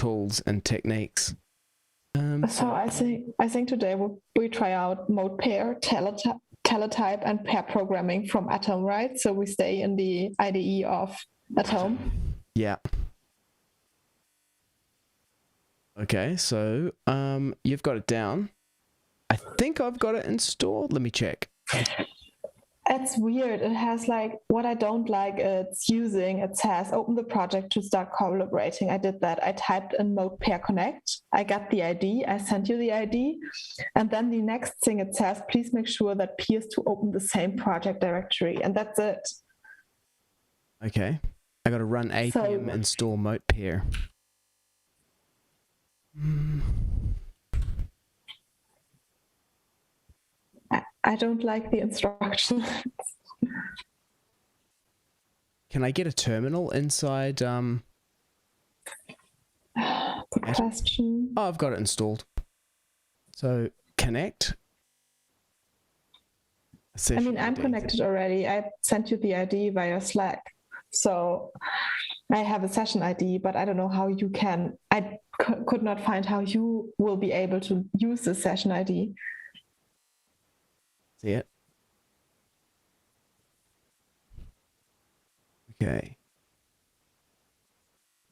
tools and techniques. So I think today we try out mode pair, teletype, and pair programming from Atom, right? So we stay in the IDE of Atom. Yeah. Okay, so you've got it down. I think I've got it installed. Let me check. It's weird. It has like, what I don't like, it says open the project to start collaborating. I did that. I typed in mode pair connect. I got the ID. I sent you the ID. And then the next thing it says, please make sure that peers to open the same project directory. And that's it. Okay. I got to run apm install mode pair. I don't like the instructions. Can I get a terminal inside? Good question. Oh, I've got it installed. So connect. I mean, I'm connected already. I sent you the ID via Slack. So I have a session ID, but I don't know how you can. I could not find how you will be able to use the session ID. See it? Okay.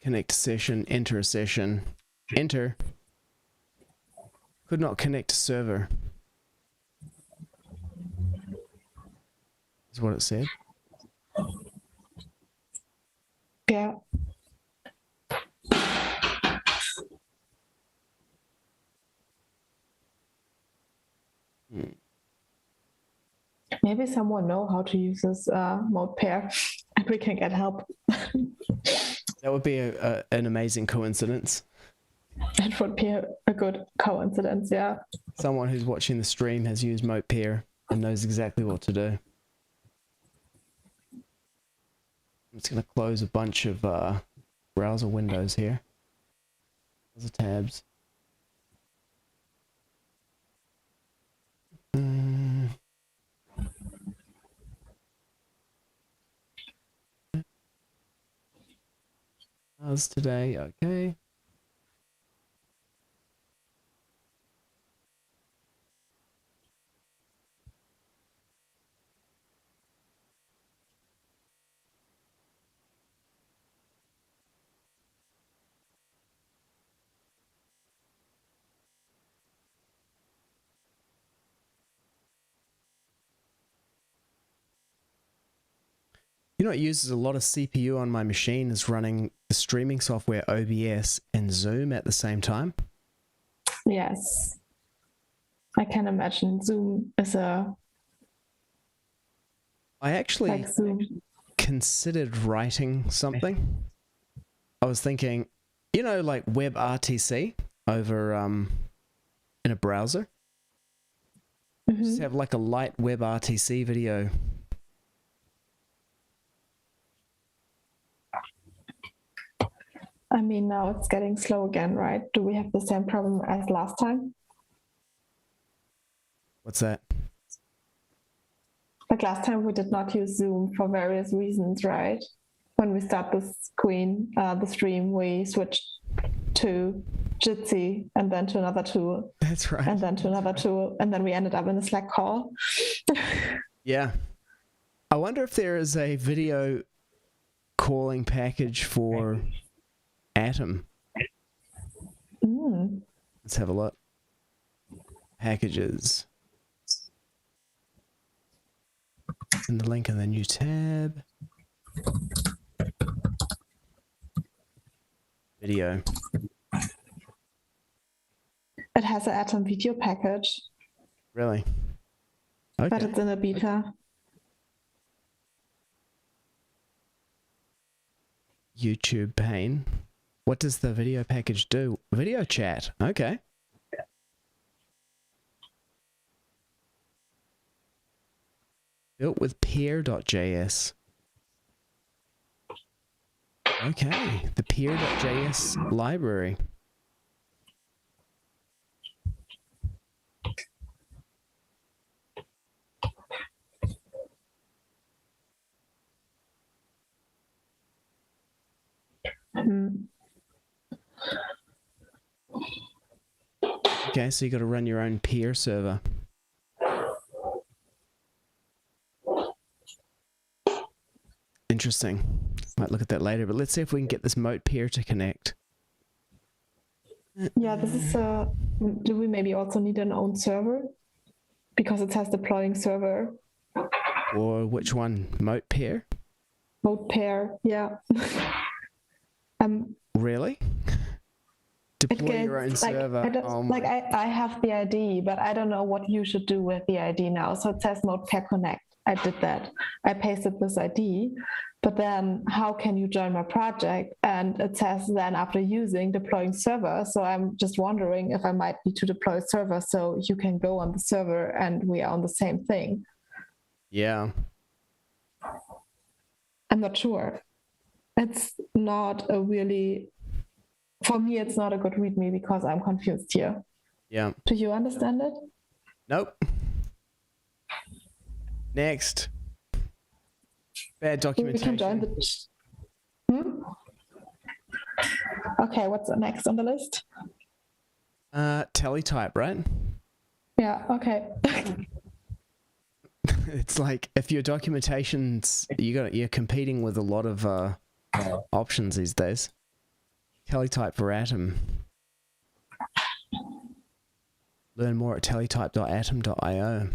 Connect session, enter a session, enter. Could not connect to server. Is what it said. Yeah. Maybe someone know how to use this mode pair and we can get help. That would be an amazing coincidence. It would be a good coincidence, yeah. Someone who's watching the stream has used mode pair and knows exactly what to do. I'm just going to close a bunch of browser windows here. Browser tabs. How's today? Okay. You know, it uses a lot of CPU on my machine is running the streaming software OBS and Zoom at the same time. Yes. I can imagine Zoom is I actually considered writing something. I was thinking, you know, like WebRTC over in a browser. Mm-hmm. Just have like a light WebRTC video. I mean, now it's getting slow again, right? Do we have the same problem as last time? What's that? Like last time we did not use Zoom for various reasons, right? When we start the stream, we switched to Jitsi and then to another tool. That's right. And then to another tool. And then we ended up in a Slack call. Yeah. I wonder if there is a video calling package for Atom. Let's have a look. Packages. And the link in the new tab. Video. It has an Atom video package. Really? Okay. But it's in a beta. YouTube pane. What does the video package do? Video chat. Okay. Built with peer.js. Okay. The peer.js library. Okay, so you got to run your own peer server. Interesting. Might look at that later, but let's see if we can get this moat peer to connect. Yeah, this is do we maybe also need an own server? Because it says deploying server. Or which one? Moat peer? Moat pair, yeah. Really? Deploy your own server. I have the ID, but I don't know what you should do with the ID now. So it says Moat pair connect. I did that. I pasted this ID, but then how can you join my project? And it says then after using deploying server. So I'm just wondering if I might need to deploy a server so you can go on the server and we are on the same thing. Yeah. I'm not sure. It's not a really, for me, it's not a good readme because I'm confused here. Yeah. Do you understand it? Nope. Next. Bad documentation. We can join the... Okay, what's next on the list? Teletype, right? Yeah, okay. It's like if your documentation's you're competing with a lot of options these days. Teletype for Atom. Learn more at teletype.atom.io.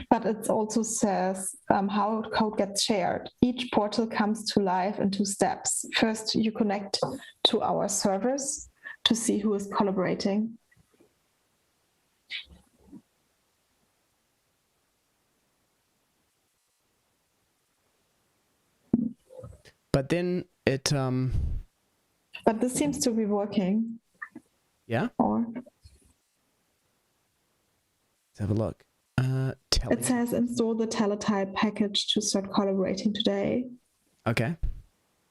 But it also says how code gets shared. Each portal comes to life in 2 steps. First, you connect to our servers to see who is collaborating. But then it But this seems to be working. Yeah? Or let's have a look. It says install the teletype package to start collaborating today. Okay.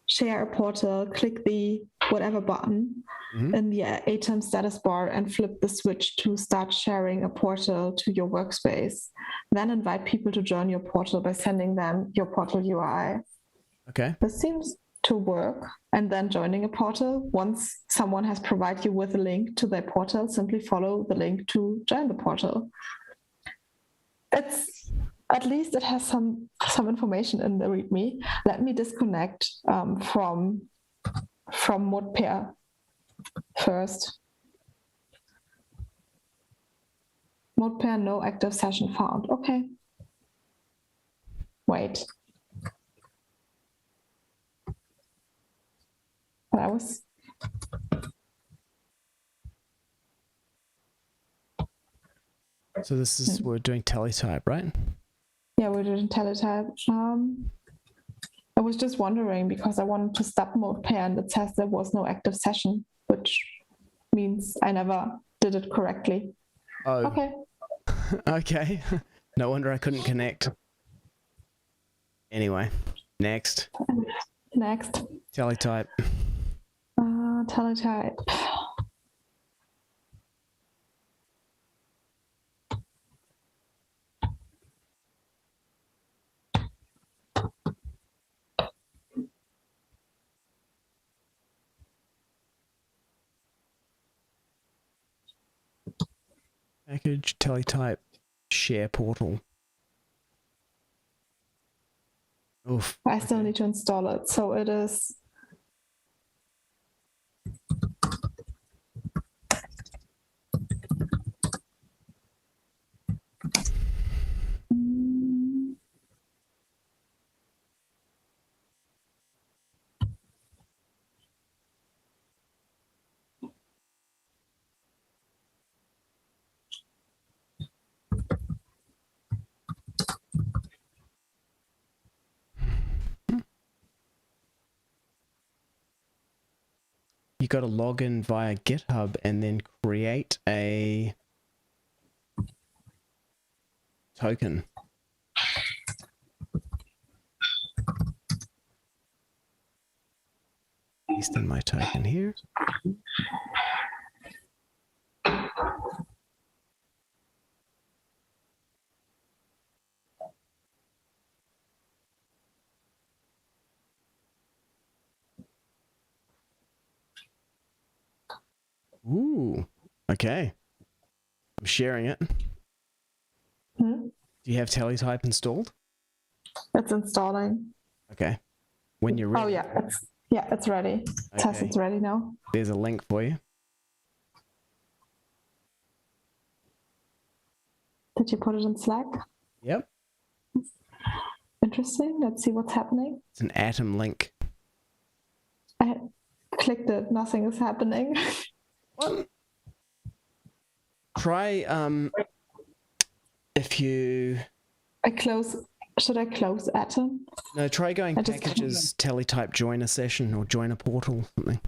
Share a portal, click the whatever button in the n8n status bar and flip the switch to start sharing a portal to your workspace. Then invite people to join your portal by sending them your portal URI. Okay. This seems to work. And then joining a portal, once someone has provided you with a link to their portal, simply follow the link to join the portal. It's at least it has some information in the README. Let me disconnect from Modepair first. Modepair, no active session found. Okay. Wait. That was. So this is we're doing teletype, right? Yeah, we're doing teletype. I was just wondering because I wanted to stop Modepair and it says there was no active session, which means I never did it correctly. Oh. Okay. Okay. No wonder I couldn't connect. Anyway, next. Next. Teletype. Teletype. Package, teletype, share portal. Oof. I still need to install it. So it is. You got to log in via GitHub and then create a token. Paste in my token here. Ooh, okay. I'm sharing it. Hmm? Do you have teletype installed? It's installing. Okay. When you're ready. Oh yeah, it's ready. It says it's ready now. There's a link for you. Did you put it in Slack? Yep. Interesting. Let's see what's happening. It's an n8n link. I clicked it. Nothing is happening. What? Try if you. Should I close n8n? No, try going packages, teletype join a session or join a portal, something.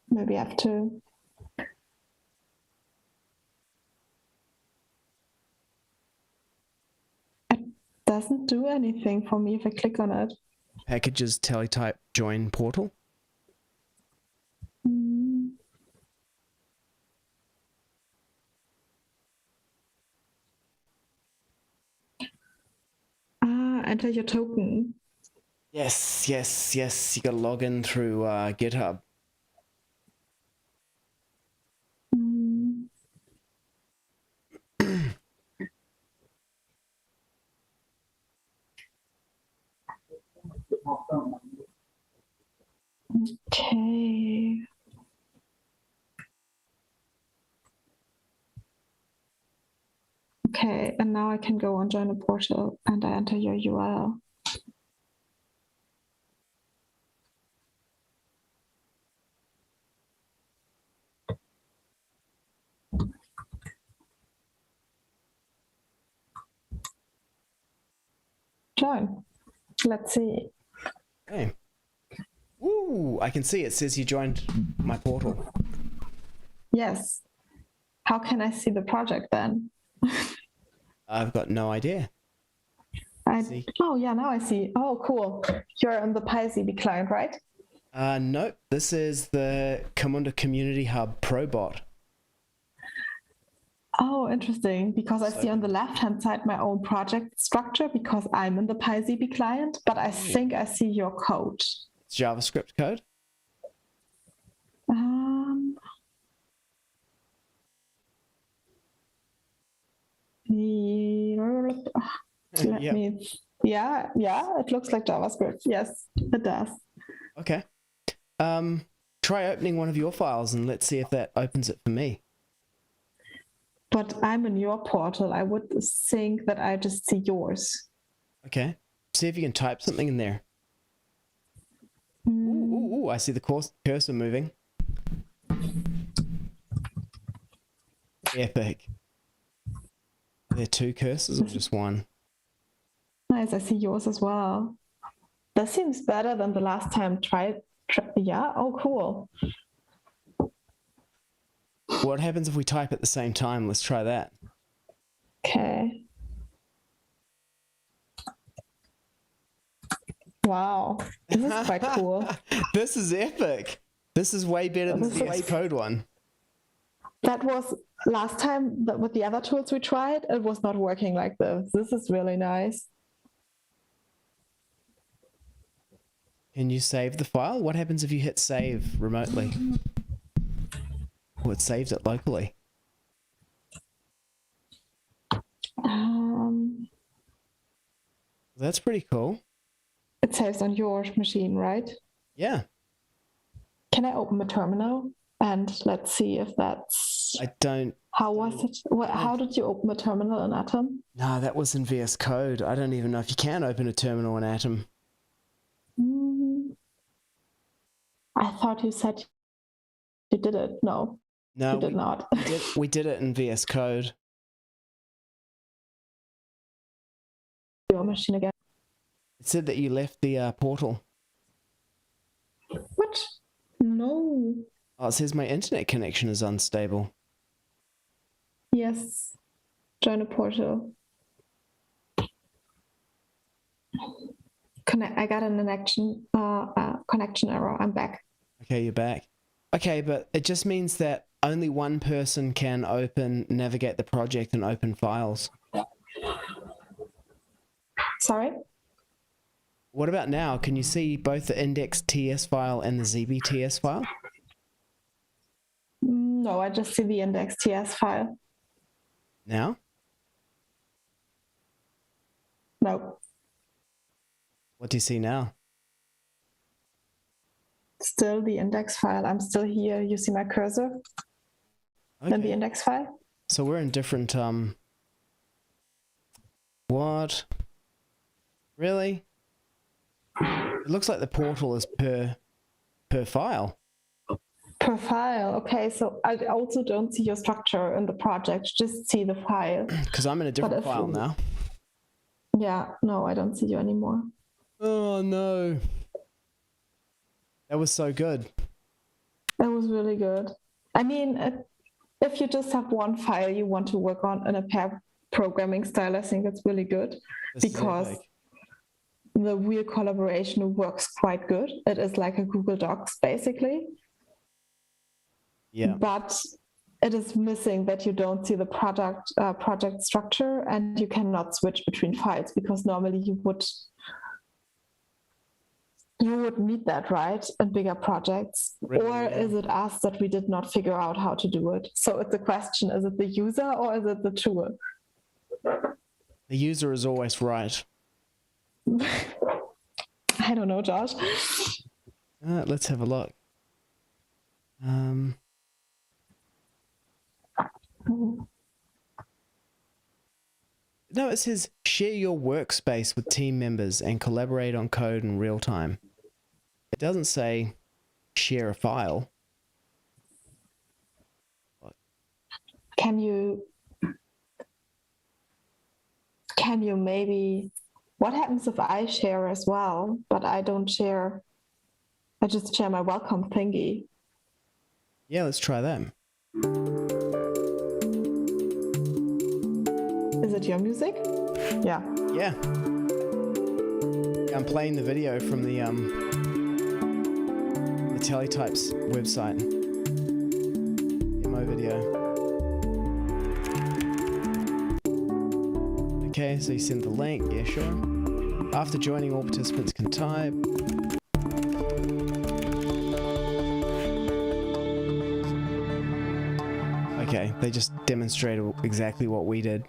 Maybe I have to. It doesn't do anything for me if I click on it. Packages, teletype join portal. Enter your token. Yes. You got to log in through GitHub. Okay. Okay, and now I can go on join a portal and I enter your URL. Join. Let's see. Okay. Ooh, I can see it says you joined my portal. Yes. How can I see the project then? I've got no idea. Oh yeah, now I see. Oh, cool. You're on the PyZB client, right? Nope. This is the Camunda Community Hub Probot. Oh, interesting. Because I see on the left-hand side my own project structure because I'm in the PyZB client, but I think I see your code. It's JavaScript code. Yeah, it looks like JavaScript. Yes, it does. Okay. Try opening one of your files and let's see if that opens it for me. But I'm in your portal. I would think that I just see yours. Okay. See if you can type something in there. Ooh, I see the cursor moving. Epic. Are there two cursors or just one? Nice, I see yours as well. That seems better than the last time. Yeah, oh, cool. What happens if we type at the same time? Let's try that. Okay. Wow, this is quite cool. This is epic. This is way better than the VS Code one. That was last time with the other tools we tried, it was not working like this. This is really nice. Can you save the file? What happens if you hit save remotely? Oh, it saved it locally. That's pretty cool. It saves on your machine, right? Yeah. Can I open a terminal? And let's see if that's... I don't... How was it? How did you open a terminal in n8n? No, that was in VS Code. I don't even know if you can open a terminal in n8n. I thought you said you did it. No, you did not. We did it in VS Code. Your machine again. It said that you left the portal. What? No. Oh, it says my internet connection is unstable. Yes. Join a portal. I got an connection error. I'm back. Okay, you're back. Okay, but it just means that only one person can navigate the project and open files. Sorry? What about now? Can you see both the index.ts file and the zb.ts file? No, I just see the index.ts file. Now? No, What do you see now? still the index file. I'm still here. You see my cursor in the index file? So we're in different, what? Really? It looks like the portal is per file. Per file. Okay, so I also don't see your structure in the project, just see the file. Because I'm in a different file now. Yeah, no, I don't see you anymore. Oh no. That was so good. That was really good. I mean, if you just have one file you want to work on in a pair programming style, I think it's really good because the real collaboration works quite good. It is like a Google Docs, basically. Yeah. But it is missing that you don't see the project structure, and you cannot switch between files because normally you would need that, right, in bigger projects. Really, or is it us that we did not figure out how to do it? So it's a question, is it the user or is it the tool? The user is always right. I don't know, Josh. Let's have a look. No, it says share your workspace with team members and collaborate on code in real time. It doesn't say share a file. Can you maybe, what happens if I share as well, but I don't share, I just share my welcome thingy? Yeah, let's try that. Is it your music? Yeah. Yeah. I'm playing the video from the Teletypes website. Demo video. Okay, so you send the link. Yeah, sure. After joining, all participants can type. Okay, they just demonstrated exactly what we did.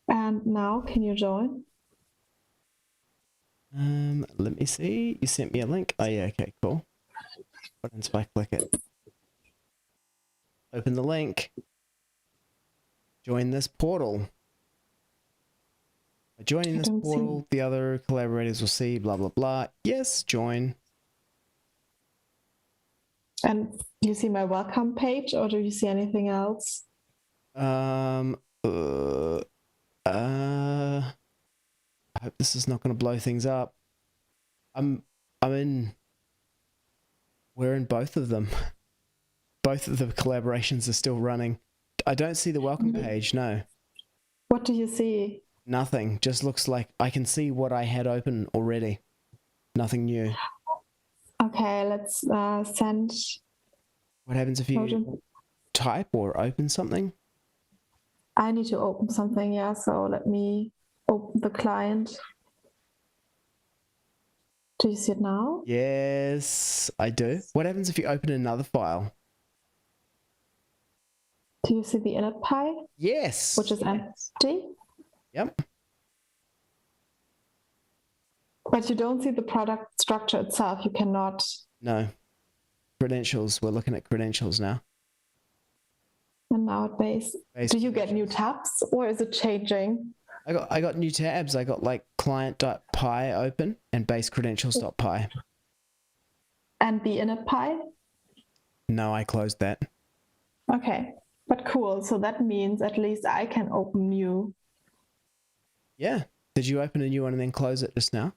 And now, can you join? Let me see. You sent me a link. Oh yeah, okay, cool. What happens if I click it? Open the link. Join this portal. By joining this portal, the other collaborators will see blah blah blah. Yes, join. And do you see my welcome page, or do you see anything else? I hope this is not going to blow things up. We're in both of them. Both of the collaborations are still running. I don't see the welcome page, no. What do you see? Nothing. Just looks like I can see what I had open already. Nothing new. Okay, let's send. What happens if you type or open something? I need to open something, yeah, so let me open the client. Do you see it now? Yes, I do. What happens if you open another file? Do you see the init.py? Yes. Which is empty? Yep. But you don't see the product structure itself. You cannot. No. Credentials. We're looking at credentials now. And now at base. Do you get new tabs, or is it changing? I got new tabs. I got like client.py open and base credentials.py. And the init.py? No, I closed that. Okay, but cool. So that means at least I can open new. Yeah. Did you open a new one and then close it just now?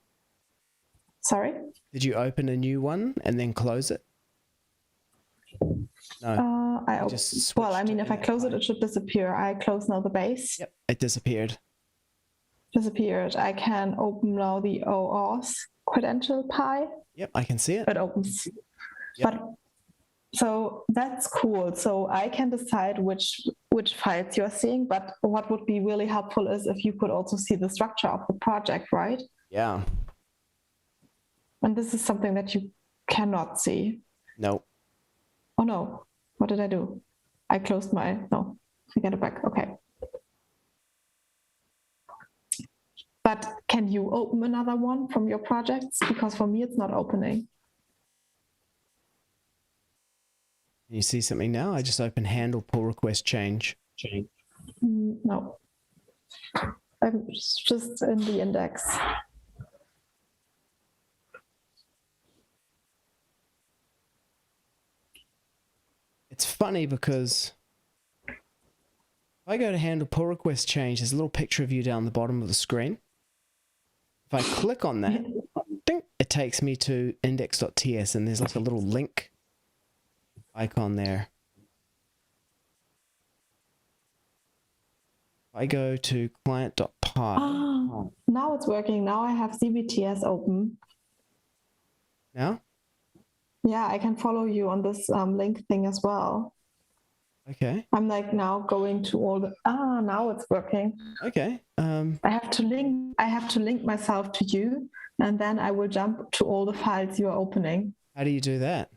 Sorry? Did you open a new one and then close it? No. Well, I mean, if I close it, it should disappear. I close now the base. Yep, it disappeared. Disappeared. I can open now the OAuth credential.py. Yep, I can see it. It opens. Yep. But so that's cool. So I can decide which files you're seeing, but what would be really helpful is if you could also see the structure of the project, right? Yeah. And this is something that you cannot see. Nope. Oh no. What did I do? I closed my, no, I get it back. Okay. But can you open another one from your projects? Because for me, it's not opening. Can you see something now? I just opened handle pull request change. No. I'm just in the index. It's funny because if I go to handle pull request change, there's a little picture of you down the bottom of the screen. If I click on that, ding, it takes me to index.ts and there's like a little link icon there. If I go to client.py. Now it's working. Now I have CBTS open. Now? Yeah, I can follow you on this link thing as well. Okay. I'm like now going to all the, now it's working. Okay. I have to link myself to you, and then I will jump to all the files you are opening. How do you do that?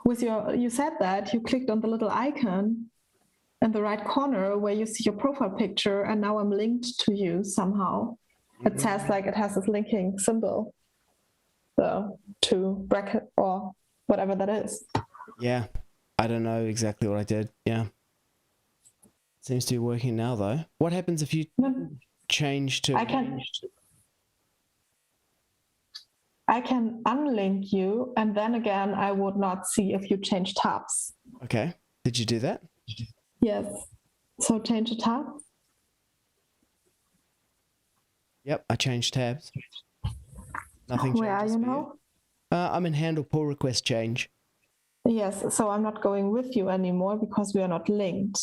With you said that you clicked on the little icon in the right corner where you see your profile picture, and now I'm linked to you somehow. It says like it has this linking symbol, so to bracket or whatever that is. Yeah. I don't know exactly what I did. Yeah. Seems to be working now though. What happens if you change to... I can unlink you, and then again, I would not see if you change tabs. Okay. Did you do that? Yes. So change a tab. Yep, I changed tabs. Nothing changes. Where are you now? I'm in handle pull request change. Yes, so I'm not going with you anymore because we are not linked.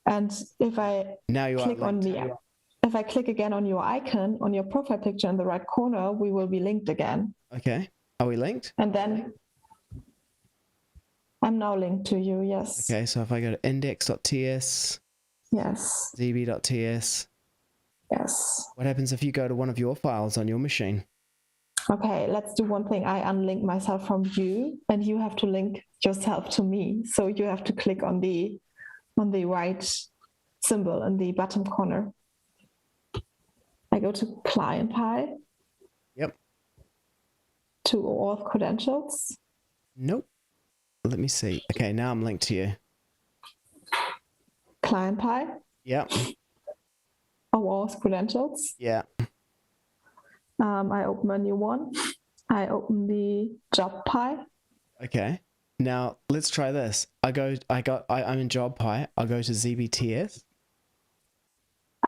And if I if I click again on your icon, on your profile picture in the right corner, we will be linked again. Okay. Are we linked? And then I'm now linked to you, yes. Okay, so if I go to index.ts, yes, db.ts, yes. What happens if you go to one of your files on your machine? Okay, let's do one thing. I unlink myself from you, and you have to link yourself to me. So you have to click on the right symbol in the bottom corner. I go to client py. Yep. To auth credentials. Nope. Let me see. Okay, now I'm linked to you. Client py. Yep. Auth credentials. Yeah. I open a new one. I open the job py. Okay. Now let's try this. I'm in job py. I'll go to zbts.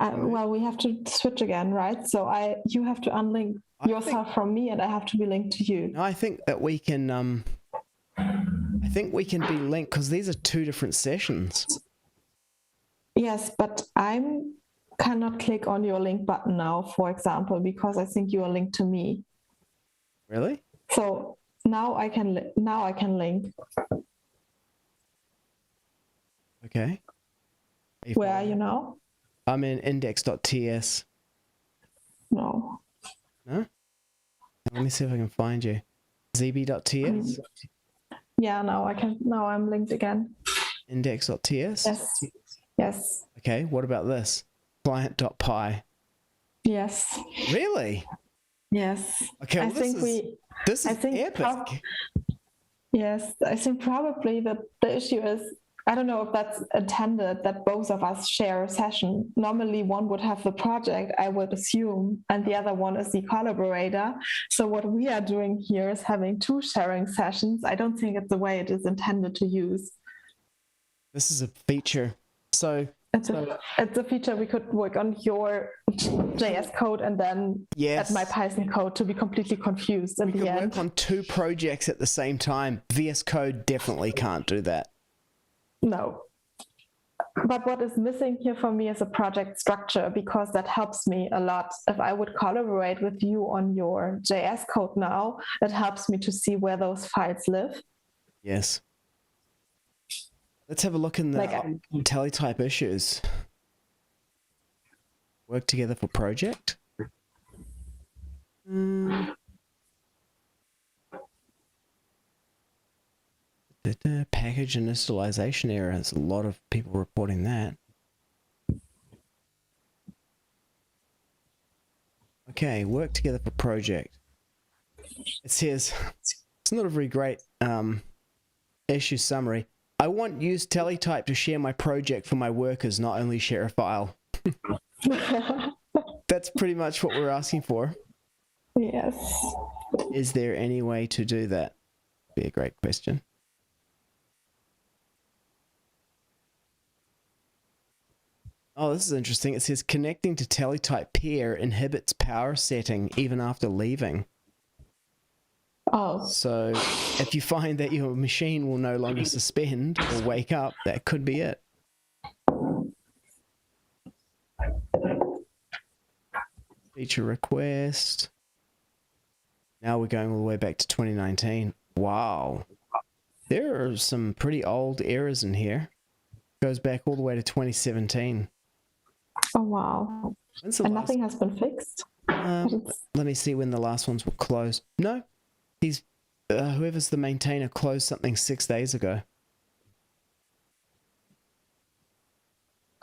Well, we have to switch again, right? So you have to unlink yourself from me, and I have to be linked to you. No, I think that we can. I think we can be linked because these are two different sessions. Yes, but I cannot click on your link button now, for example, because I think you are linked to me. Really? So now I can link. Okay. Where are you now? I'm in index.ts. No. No? Let me see if I can find you. zb.ts? Yeah, now I'm linked again. Index.ts? Yes. Yes. Okay, what about this? Client.py. Yes. Really? Yes. Okay, well, this is epic. Yes, I think probably the issue is, I don't know if that's intended, that both of us share a session. Normally one would have the project, I would assume, and the other one is the collaborator. So what we are doing here is having two sharing sessions. I don't think it's the way it is intended to use. This is a feature. So it's a feature we could work on your JS code and then at my Python code to be completely confused in the end. We could work on two projects at the same time. VS Code definitely can't do that. No. But what is missing here for me is a project structure, because that helps me a lot. If I would collaborate with you on your JS code now, it helps me to see where those files live. Yes. Let's have a look in the teletype issues. Work together for project. Package initialization error. There's a lot of people reporting that. Okay, work together for project. It says, it's not a very great issue summary. I want use teletype to share my project for my workers, not only share a file. That's pretty much what we're asking for. Yes. Is there any way to do that? Be a great question. Oh, this is interesting. It says connecting to teletype peer inhibits power setting even after leaving. Oh. So if you find that your machine will no longer suspend or wake up, that could be it. Feature request. Now we're going all the way back to 2019. Wow. There are some pretty old errors in here. Goes back all the way to 2017. Oh, wow. And nothing has been fixed? Let me see when the last ones were closed. No. He's whoever's the maintainer closed something 6 days ago.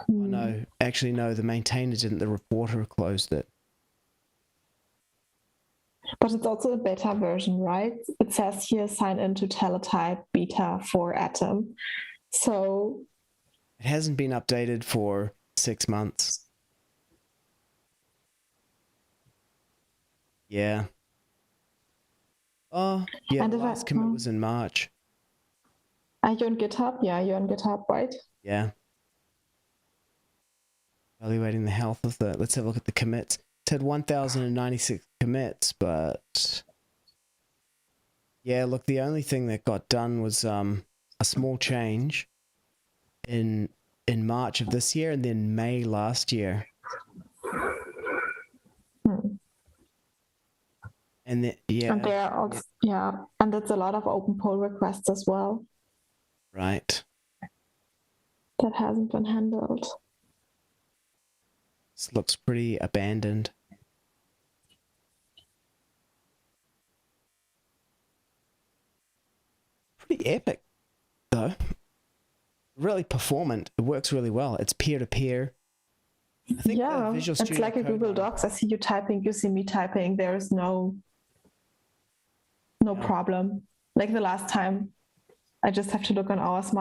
Oh, no. Actually, no. The maintainer didn't. The reporter closed it. But it's also a beta version, right? It says here sign into teletype beta for Atom. So it hasn't been updated for 6 months. Yeah. Oh, yeah, the last commit was in March. Are you on GitHub? Yeah, you're on GitHub, right? Yeah. Evaluating the health of the... Let's have a look at the commits. It had 1,096 commits, but... Yeah, look, the only thing that got done was a small change in March of this year and then May last year. And then, yeah. And there are also, yeah, and that's a lot of open pull requests as well. Right. That hasn't been handled. This looks pretty abandoned. Pretty epic, though. Really performant. It works really well. It's peer-to-peer. I think yeah, Visual it's Studio like a Google Docs. I see you typing, you see me typing. There is no problem. Like the last time, I just have to look on our smart